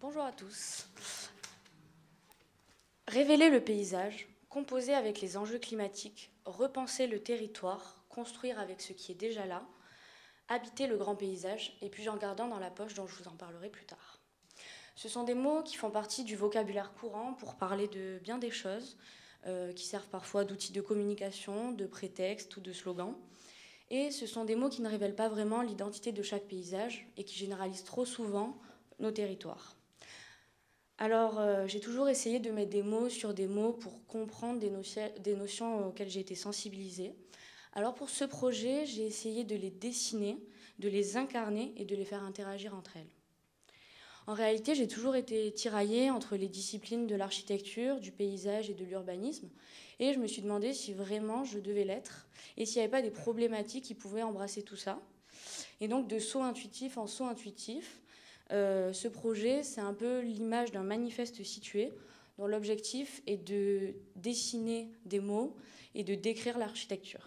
Bonjour à tous. Révéler le paysage, composer avec les enjeux climatiques, repenser le territoire, construire avec ce qui est déjà là, habiter le grand paysage, et puis en gardant dans la poche dont je vous en parlerai plus tard. Ce sont des mots qui font partie du vocabulaire courant pour parler de bien des choses, qui servent parfois d'outils de communication, de prétextes ou de slogans. Et ce sont des mots qui ne révèlent pas vraiment l'identité de chaque paysage et qui généralisent trop souvent nos territoires. Alors, j'ai toujours essayé de mettre des mots sur des mots pour comprendre des notions auxquelles j'ai été sensibilisée. Alors, pour ce projet, j'ai essayé de les dessiner, de les incarner et de les faire interagir entre elles. En réalité, j'ai toujours été tiraillée entre les disciplines de l'architecture, du paysage et de l'urbanisme, et je me suis demandé si vraiment je devais l'être, et s'il n'y avait pas des problématiques qui pouvaient embrasser tout ça. Et donc, de saut intuitif en saut intuitif, ce projet, c'est un peu l'image d'un manifeste situé dont l'objectif est de dessiner des mots et de décrire l'architecture.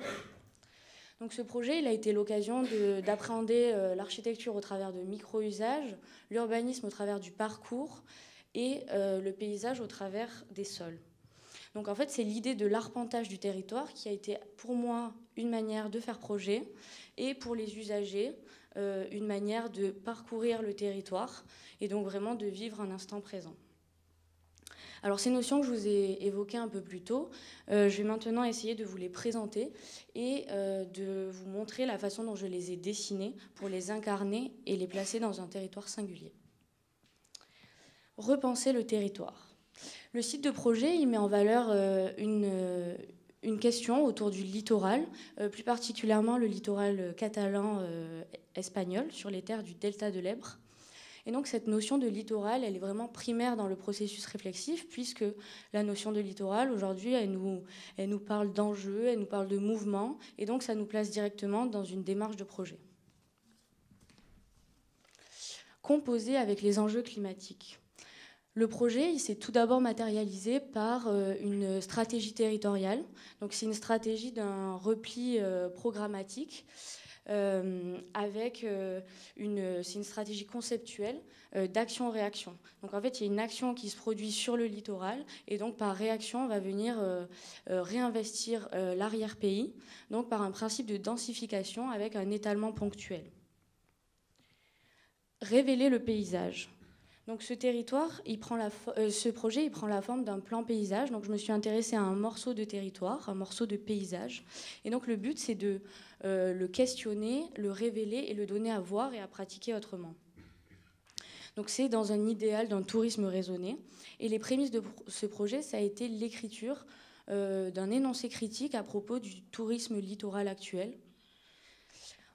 Donc ce projet, il a été l'occasion d'appréhender l'architecture au travers de micro-usages, l'urbanisme au travers du parcours et le paysage au travers des sols. Donc en fait, c'est l'idée de l'arpentage du territoire qui a été pour moi une manière de faire projet et pour les usagers, une manière de parcourir le territoire et donc vraiment de vivre un instant présent. Alors ces notions que je vous ai évoquées un peu plus tôt, je vais maintenant essayer de vous les présenter et de vous montrer la façon dont je les ai dessinées pour les incarner et les placer dans un territoire singulier. Repenser le territoire. Le site de projet, il met en valeur une question autour du littoral, plus particulièrement le littoral catalan espagnol sur les terres du delta de l'Èbre. Et donc cette notion de littoral, elle est vraiment primaire dans le processus réflexif, puisque la notion de littoral, aujourd'hui, elle nous parle d'enjeux, elle nous parle de mouvement, et donc ça nous place directement dans une démarche de projet. Composer avec les enjeux climatiques. Le projet, il s'est tout d'abord matérialisé par une stratégie territoriale. Donc c'est une stratégie d'un repli programmatique c'est une stratégie conceptuelle d'action-réaction. Donc en fait, il y a une action qui se produit sur le littoral et donc par réaction, on va venir réinvestir l'arrière-pays, donc par un principe de densification avec un étalement ponctuel. Révéler le paysage. Donc ce territoire, ce projet, il prend la forme d'un plan paysage. Donc je me suis intéressée à un morceau de territoire, un morceau de paysage. Et donc le but, c'est de le questionner, le révéler et le donner à voir et à pratiquer autrement. Donc c'est dans un idéal d'un tourisme raisonné. Et les prémices de ce projet, ça a été l'écriture d'un énoncé critique à propos du tourisme littoral actuel.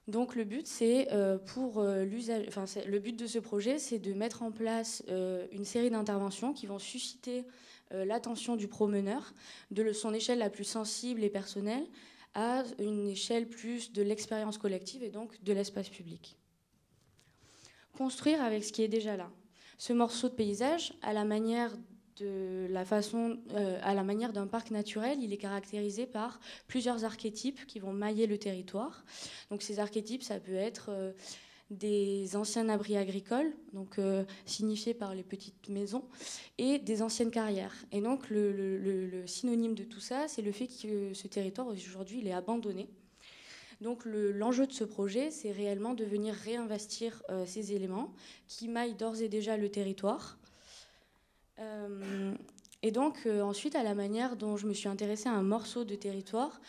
Donc le but, le but de ce projet, c'est de mettre en place une série d'interventions qui vont susciter l'attention du promeneur de son échelle la plus sensible et personnelle à une échelle plus de l'expérience collective et donc de l'espace public. Construire avec ce qui est déjà là. Ce morceau de paysage, à la manière d'un parc naturel, il est caractérisé par plusieurs archétypes qui vont mailler le territoire. Donc ces archétypes, ça peut être des anciens abris agricoles, donc signifiés par les petites maisons, et des anciennes carrières. Et donc le synonyme de tout ça, c'est le fait que ce territoire aujourd'hui il est abandonné. Donc l'enjeu de ce projet, c'est réellement de venir réinvestir ces éléments qui maillent d'ores et déjà le territoire. Et donc ensuite, à la manière dont je me suis intéressée à un morceau de territoire,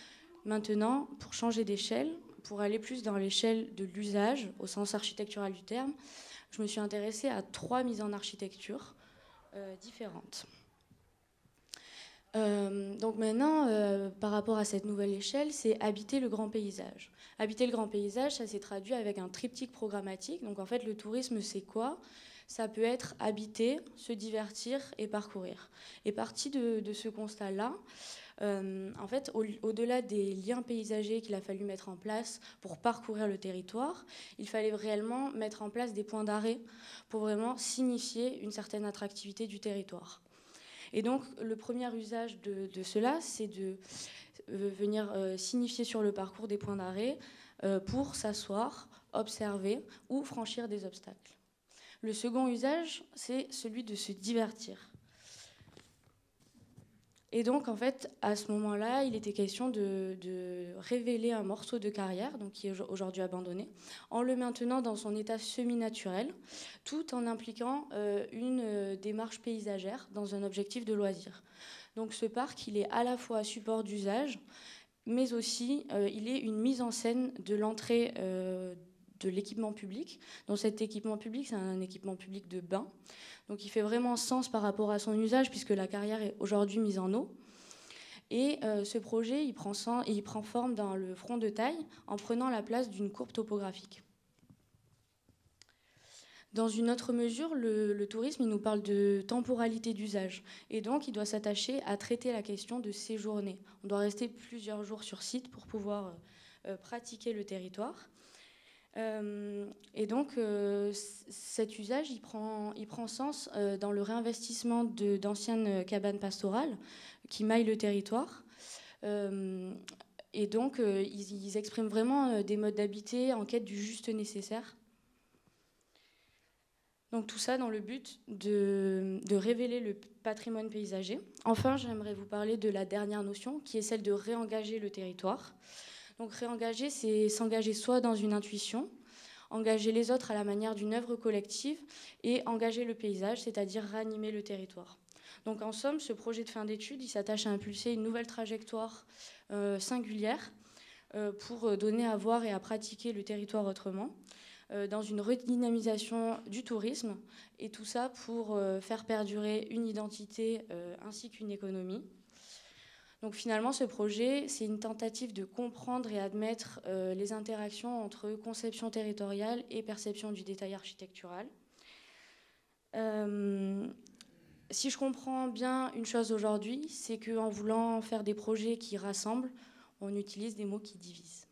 maintenant, pour changer d'échelle, pour aller plus dans l'échelle de l'usage, au sens architectural du terme, je me suis intéressée à 3 mises en architecture différentes. Donc maintenant, par rapport à cette nouvelle échelle, c'est habiter le grand paysage. Habiter le grand paysage, ça s'est traduit avec un triptyque programmatique. Donc en fait, le tourisme, c'est quoi ? Ça peut être habiter, se divertir et parcourir. Et parti de ce constat-là, en fait, au-delà des liens paysagers qu'il a fallu mettre en place pour parcourir le territoire, il fallait réellement mettre en place des points d'arrêt pour vraiment signifier une certaine attractivité du territoire. Et donc, le premier usage de cela, c'est de venir signifier sur le parcours des points d'arrêt pour s'asseoir, observer ou franchir des obstacles. Le second usage, c'est celui de se divertir. Et donc, en fait, à ce moment-là, il était question de révéler un morceau de carrière, donc qui est aujourd'hui abandonné, en le maintenant dans son état semi-naturel, tout en impliquant une démarche paysagère dans un objectif de loisir. Donc, ce parc, il est à la fois support d'usage, mais aussi il est une mise en scène de l'entrée de l'équipement public. Donc, cet équipement public, c'est un équipement public de bain. Donc il fait vraiment sens par rapport à son usage puisque la carrière est aujourd'hui mise en eau. Et ce projet, il prend forme dans le front de taille en prenant la place d'une courbe topographique. Dans une autre mesure, le tourisme, il nous parle de temporalité d'usage. Et donc, il doit s'attacher à traiter la question de séjourner. On doit rester plusieurs jours sur site pour pouvoir pratiquer le territoire. Et donc, cet usage, il prend sens dans le réinvestissement d'anciennes cabanes pastorales qui maillent le territoire. Et donc, ils expriment vraiment des modes d'habiter en quête du juste nécessaire. Donc tout ça dans le but de révéler le patrimoine paysager. Enfin, j'aimerais vous parler de la dernière notion, qui est celle de réengager le territoire. Donc réengager, c'est s'engager soit dans une intuition, engager les autres à la manière d'une œuvre collective et engager le paysage, c'est-à-dire ranimer le territoire. Donc en somme, ce projet de fin d'études, il s'attache à impulser une nouvelle trajectoire singulière pour donner à voir et à pratiquer le territoire autrement, dans une redynamisation du tourisme, et tout ça pour faire perdurer une identité ainsi qu'une économie. Donc finalement, ce projet, c'est une tentative de comprendre et admettre les interactions entre conception territoriale et perception du détail architectural. Si je comprends bien une chose aujourd'hui, c'est qu'en voulant faire des projets qui rassemblent, on utilise des mots qui divisent.